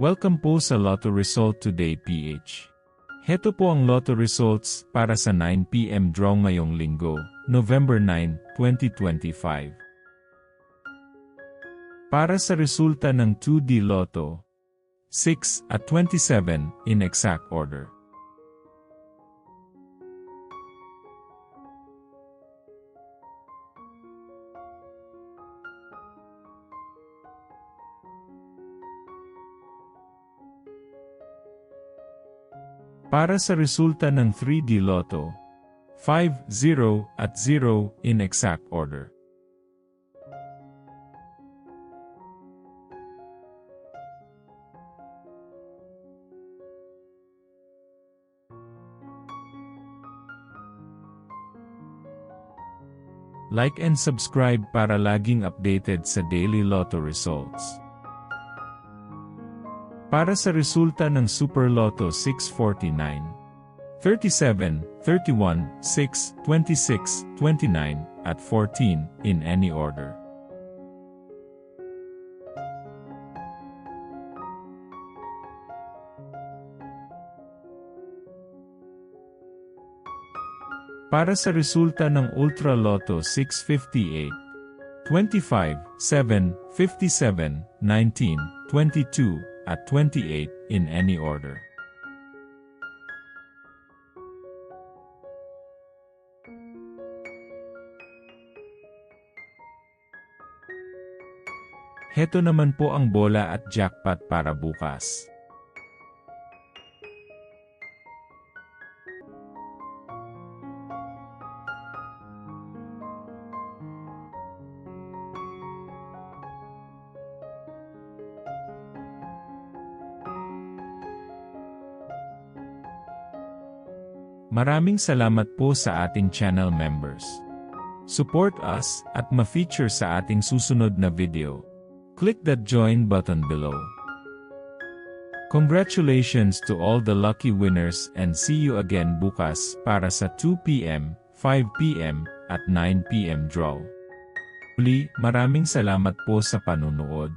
Welcome po sa Lotto Result Today PH. Heto po ang Lotto Results para sa 9 PM draw ngayong linggo, November 9, 2025. Para sa resulta ng 2D Lotto, 6 at 27 in exact order. Para sa resulta ng 3D Lotto, 5, 0 at 0 in exact order. Like and subscribe para laging updated sa daily Lotto results. Para sa resulta ng Super Lotto 649, 37, 31, 6, 26, 29, at 14 in any order. Para sa resulta ng Ultra Lotto 658, 25, 7, 57, 19, 22, at 28 in any order. Heto naman po ang bola at jackpot para bukas. Maraming salamat po sa ating channel members. Support us at ma-feature sa ating susunod na video. Click that join button below. Congratulations to all the lucky winners and see you again bukas para sa 2 PM, 5 PM, at 9 PM draw. Uli, maraming salamat po sa panunood.